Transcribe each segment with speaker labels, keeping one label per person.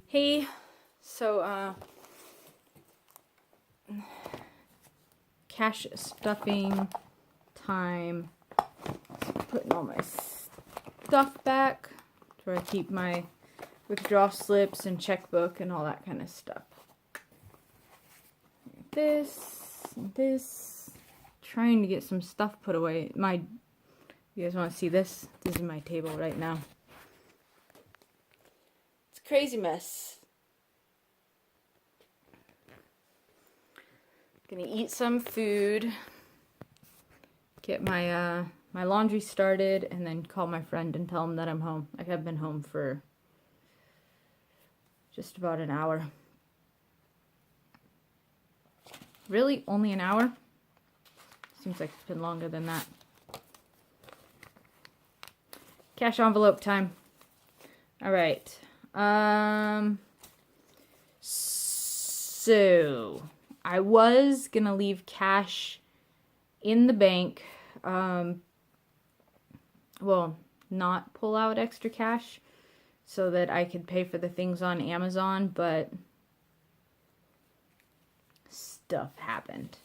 Speaker 1: Hey, so, cash stuffing time. Putting all my stuff back. That's where I keep my withdrawal slips and checkbook and all that kind of stuff. This. Trying to get some stuff put away. You guys want to see this? This is my table right now. It's a crazy mess. Gonna eat some food, get my my laundry started, and then call my friend and tell him that I'm home. Like, I've been home for just about an hour. Really? Only an hour? Seems like it's been longer than that. Cash envelope time. Alright. So I was gonna leave cash in the bank. Well, not pull out extra cash so that I could pay for the things on Amazon, but stuff happened.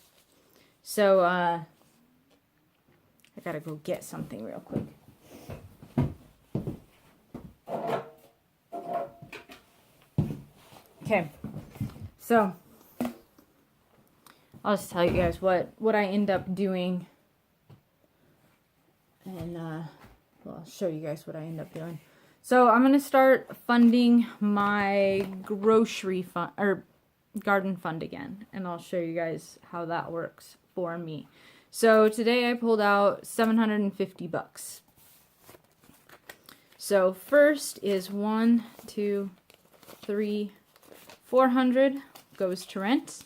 Speaker 1: So, I gotta go get something real quick. Okay, so I'll just tell you guys what I end up doing, and well, I'll show you guys what I end up doing. So I'm gonna start funding my grocery fund or garden fund again, and I'll show you guys how that works for me. So today I pulled out $750. So first is 1, 2, 3, 400 goes to rent.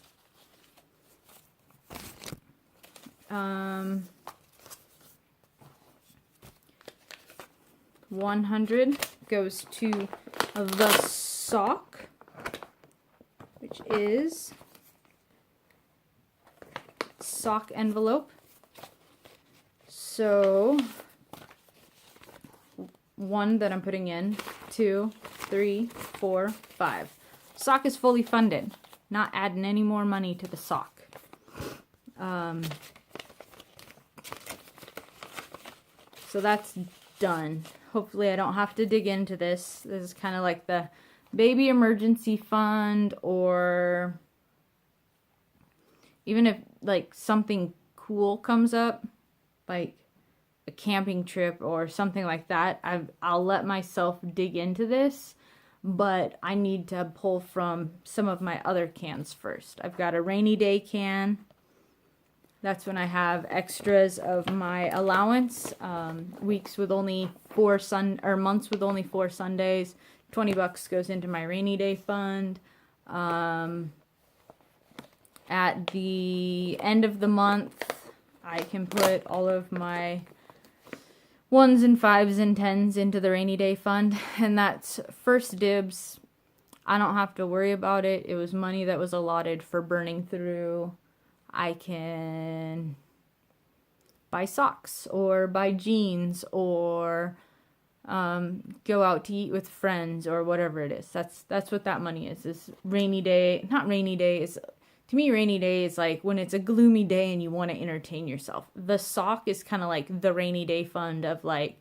Speaker 1: 100 goes to the sock, which is sock envelope. So 1 that I'm putting in, 2, 3, 4, 5. Sock is fully funded. Not adding any more money to the sock. So that's done. Hopefully I don't have to dig into this. This is kind of like the baby emergency fund, or even if like something cool comes up, like a camping trip or something like that, I'll let myself dig into this, but I need to pull from some of my other cans first. I've got a rainy day can. That's when I have extras of my allowance. Weeks with only months with only 4 Sundays. $20 goes into my rainy day fund. At the end of the month, I can put all of my 1s and 5s and 10s into the rainy day fund, and that's first dibs. I don't have to worry about it. It was money that was allotted for burning through. I can buy socks or buy jeans or go out to eat with friends or whatever it is. That's what that money is. This rainy day, not rainy day, is to me rainy day is like when it's a gloomy day and you want to entertain yourself. The sock is kind of like the rainy day fund of like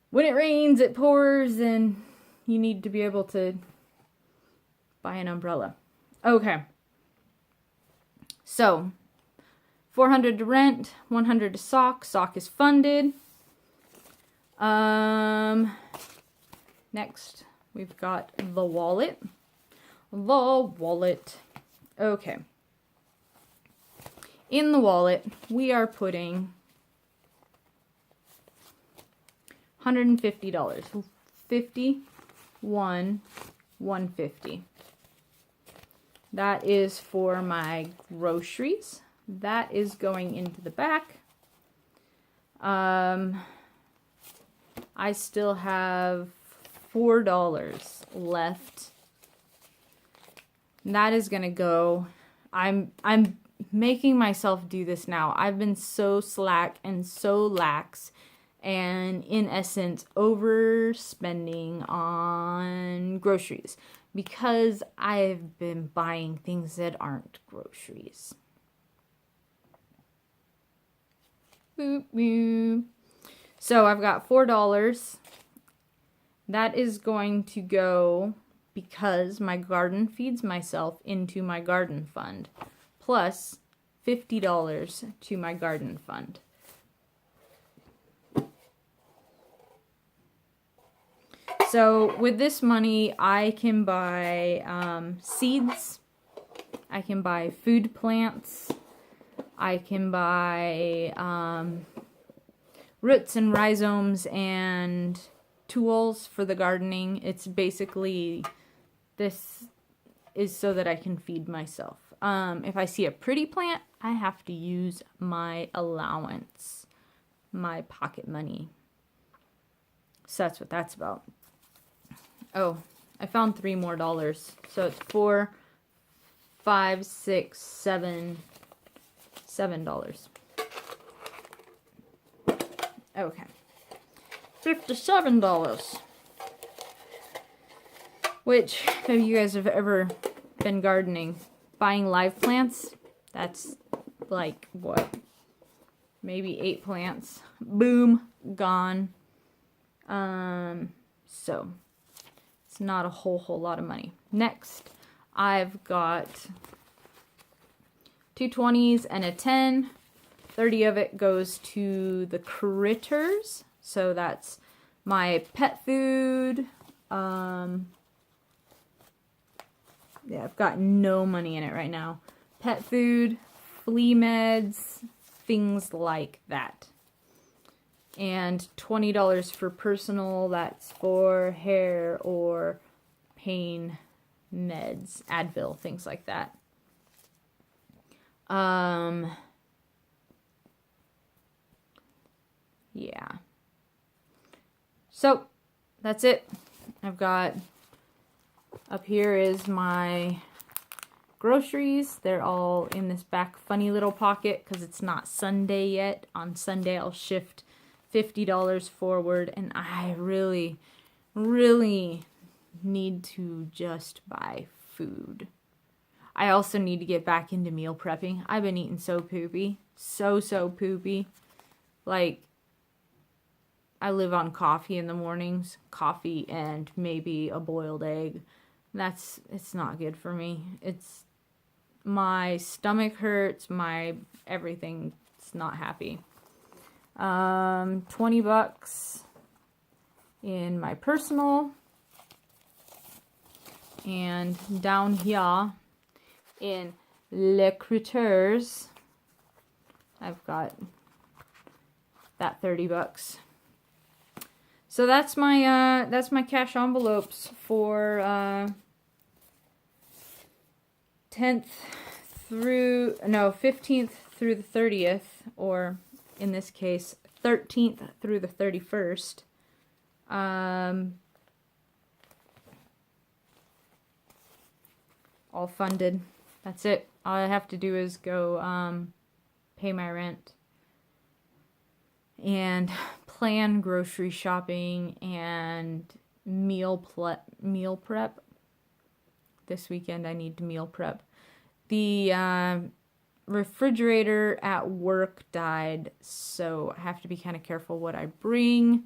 Speaker 1: when it rains, it pours, and you need to be able to buy an umbrella. Okay. So, 400 to rent, 100 to sock. Sock is funded. Next, we've got the wallet. Okay. In the wallet, we are putting $150. 150. That is for my groceries. That is going into the back. I still have $4 left. That is gonna go. I'm making myself do this now. I've been so slack and so lax and in essence overspending on groceries because I've been buying things that aren't groceries. Boop, boop. So I've got $4. That is going to go, because my garden feeds myself, into my garden fund, plus $50 to my garden fund. So with this money, I can buy seeds, I can buy food plants, I can buy roots and rhizomes and tools for the gardening. It's basically, this is so that I can feed myself. If I see a pretty plant, I have to use my allowance, my pocket money. So that's what that's about. Oh, I found $3 more. So it's $4, $5, $6, $7. Okay. $57. Which, if you guys have ever been gardening, buying live plants, that's like, what? Maybe 8 plants. Boom. Gone. So it's not a whole lot of money. Next, I've got 2 20s and a 10. 30 of it goes to the critters. So that's my pet food. Yeah, I've got no money in it right now. Pet food, flea meds, things like that. And $20 for personal, that's for hair or pain meds, Advil, things like that. Yeah. So, that's it. I've got, up here is my groceries. They're all in this back funny little pocket because it's not Sunday yet. On Sunday, I'll shift $50 forward, and I really need to just buy food. I also need to get back into meal prepping. I've been eating so poopy. So poopy. Like, I live on coffee in the mornings. Coffee and maybe a boiled egg. It's not good for me. It's, my stomach hurts, my everything's not happy. $20 in my personal, and down here in Les Critters, I've got that $30. So that's my cash envelopes for 15th through the 30th, or in this case 13th through the 31st. All funded. That's it. All I have to do is go pay my rent and plan grocery shopping and meal prep. This weekend I need to meal prep. The refrigerator at work died, so I have to be kind of careful what I bring.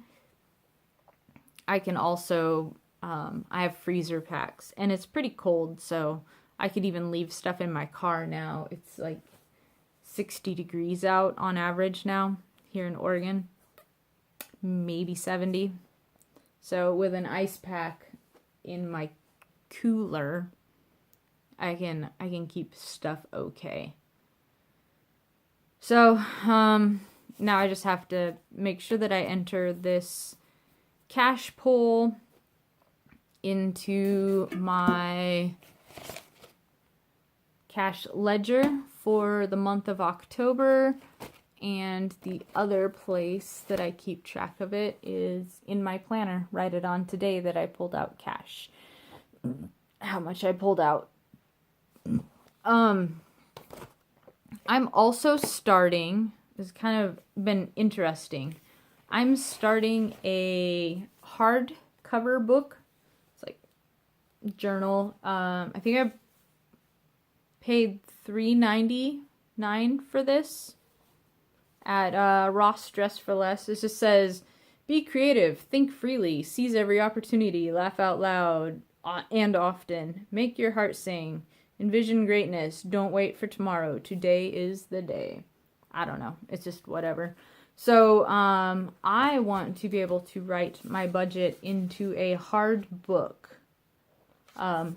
Speaker 1: I can also, I have freezer packs, and it's pretty cold, so I could even leave stuff in my car now. It's like 60 degrees out on average now here in Oregon, maybe 70. So with an ice pack in my cooler, I can keep stuff okay. So now I just have to make sure that I enter this cash pool into my cash ledger for the month of October, and the other place that I keep track of it is in my planner. Write it on today that I pulled out cash. How much I pulled out. I'm also starting, this has kind of been interesting. I'm starting a hardcover book. It's like journal. I think I paid $3.99 for this at Ross Dress for Less. It just says, be creative, think freely, seize every opportunity, laugh out loud and often, make your heart sing, envision greatness, don't wait for tomorrow, today is the day. I don't know, it's just whatever. So I want to be able to write my budget into a hard book.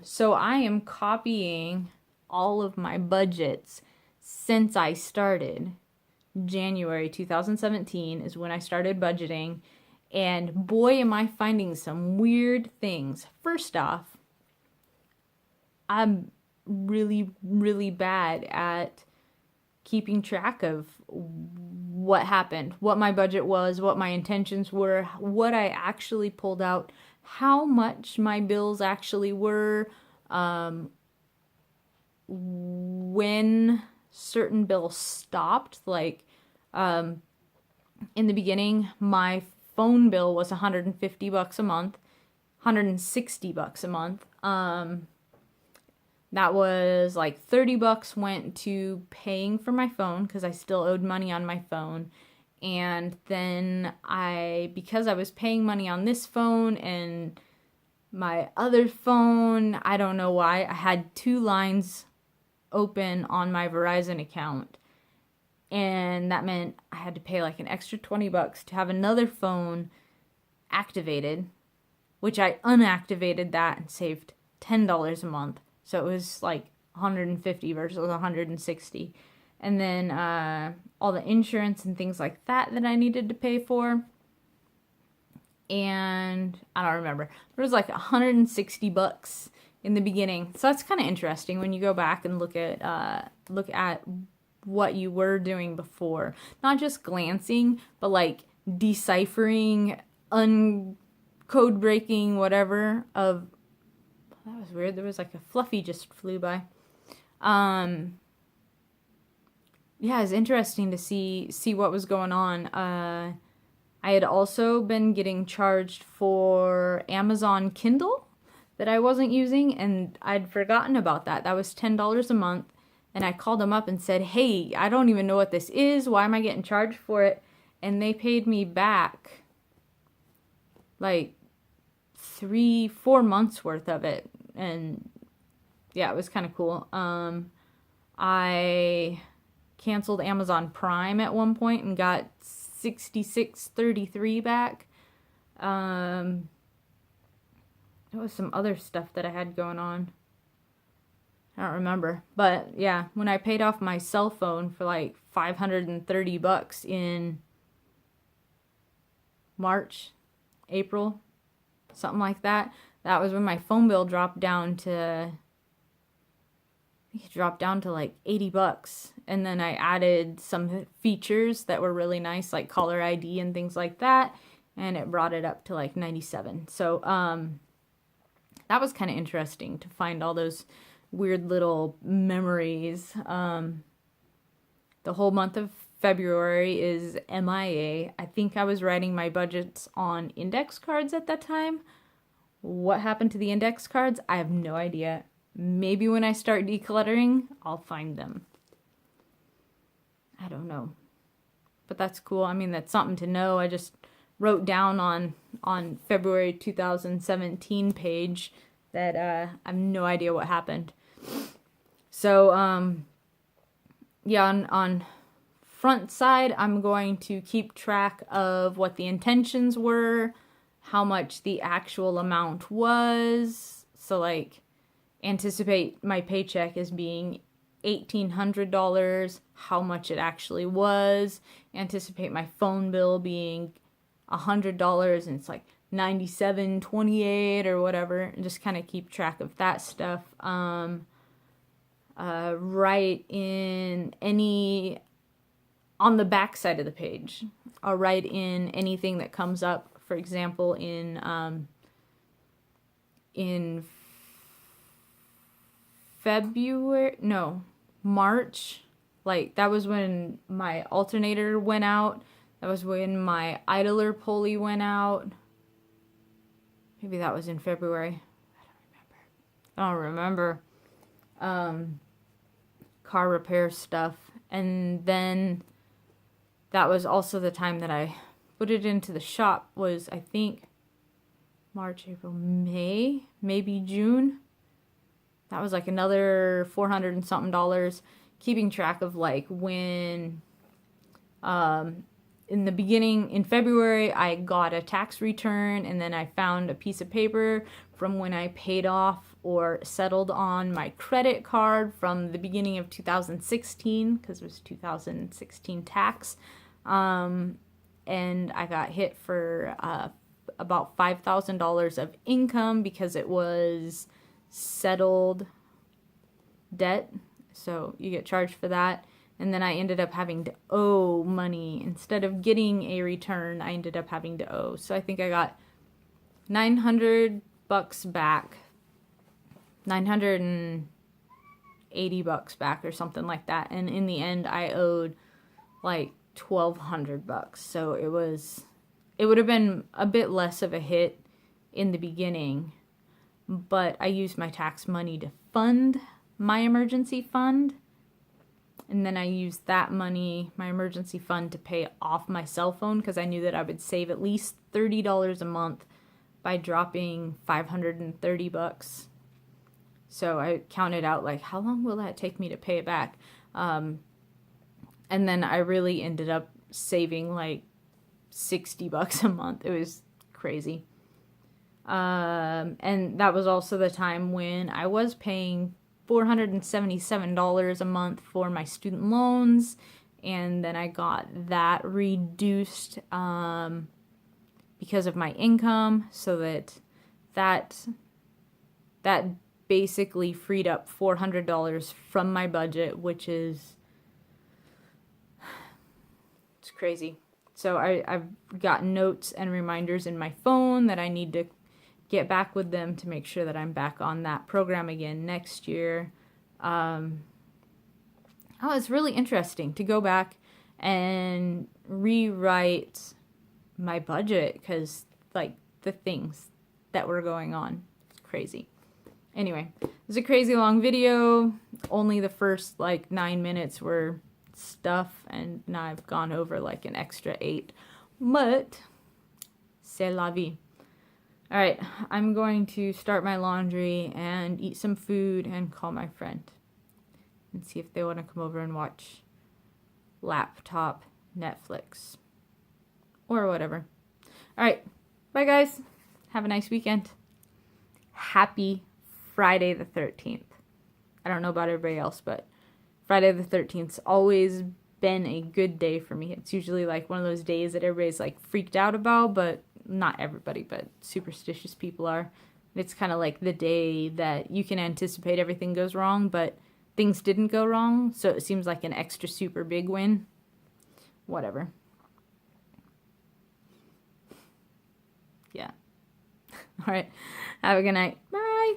Speaker 1: So I am copying all of my budgets since I started. January 2017 is when I started budgeting, and boy am I finding some weird things. First off, I'm really bad at keeping track of what happened, what my budget was, what my intentions were, what I actually pulled out, how much my bills actually were, when certain bills stopped. Like in the beginning, my phone bill was $150 a month, $160 a month. That was like $30 went to paying for my phone because I still owed money on my phone. And then because I was paying money on this phone and my other phone, I don't know why, I had 2 lines open on my Verizon account. And that meant I had to pay like an extra $20 to have another phone activated, which I unactivated that and saved $10 a month. So it was like $150 versus $160. And then all the insurance and things like that I needed to pay for. And I don't remember. It was like $160 in the beginning. So that's kind of interesting when you go back and look at what you were doing before. Not just glancing, but like deciphering, code breaking, whatever of. That was weird. There was like a fluffy just flew by. Yeah, it's interesting to see what was going on. I had also been getting charged for Amazon Kindle that I wasn't using, and I'd forgotten about that. That was $10 a month, and I called them up and said, hey, I don't even know what this is. Why am I getting charged for it? And they paid me back like 3-4 months worth of it. And yeah, it was kind of cool. I canceled Amazon Prime at one point and got $66.33 back. There was some other stuff that I had going on. I don't remember. But yeah, when I paid off my cell phone for like $530 in March, April, something like that. That was when my phone bill dropped down to, I think it dropped down to like $80. And then I added some features that were really nice, like caller ID and things like that. And it brought it up to like 97. So that was kind of interesting to find all those weird little memories. The whole month of February is MIA. I think I was writing my budgets on index cards at that time. What happened to the index cards? I have no idea. Maybe when I start decluttering, I'll find them. I don't know. But that's cool. I mean, that's something to know. I just wrote down on February 2017 page that I have no idea what happened. So, yeah, on front side, I'm going to keep track of what the intentions were, how much the actual amount was. So like anticipate my paycheck as being $1,800, how much it actually was. Anticipate my phone bill being $100 and it's like $97.28 or whatever. And just kind of keep track of that stuff. Write in any, on the back side of the page, I'll write in anything that comes up. For example, in March, like that was when my alternator went out. That was when my idler pulley went out. Maybe that was in February. I don't remember. Car repair stuff. And then that was also the time that I put it into the shop, was I think March, April, May, maybe June. That was like another $400 and something, keeping track of like when, in the beginning, in February, I got a tax return, and then I found a piece of paper from when I paid off or settled on my credit card from the beginning of 2016, because it was 2016 tax. And I got hit for about $5,000 of income because it was settled debt. So you get charged for that. And then I ended up having to owe money. Instead of getting a return, I ended up having to owe. So I think I got $900 back. $980 back or something like that. And in the end, I owed like $1,200. So it would have been a bit less of a hit in the beginning, but I used my tax money to fund my emergency fund. And then I used that money, my emergency fund, to pay off my cell phone, because I knew that I would save at least $30 a month by dropping $530. So I counted out, like, how long will that take me to pay it back? And then I really ended up saving like $60 a month. It was crazy. And that was also the time when I was paying $477 a month for my student loans, and then I got that reduced because of my income, so that basically freed up $400 from my budget, which is, it's crazy. So I've got notes and reminders in my phone that I need to get back with them to make sure that I'm back on that program again next year. It's really interesting to go back and rewrite my budget, because like the things that were going on, it's crazy. Anyway, it's a crazy long video. Only the first like 9 minutes were stuff, and now I've gone over like an extra 8. But c'est la vie. Alright, I'm going to start my laundry and eat some food and call my friend and see if they want to come over and watch laptop Netflix or whatever. Alright, bye guys. Have a nice weekend. Happy Friday the 13th. I don't know about everybody else, but Friday the 13th's always been a good day for me. It's usually like one of those days that everybody's like freaked out about, but not everybody, but superstitious people are. It's kind of like the day that you can anticipate everything goes wrong, but things didn't go wrong, so it seems like an extra super big win. Whatever. Yeah. All right. Have a good night. Bye.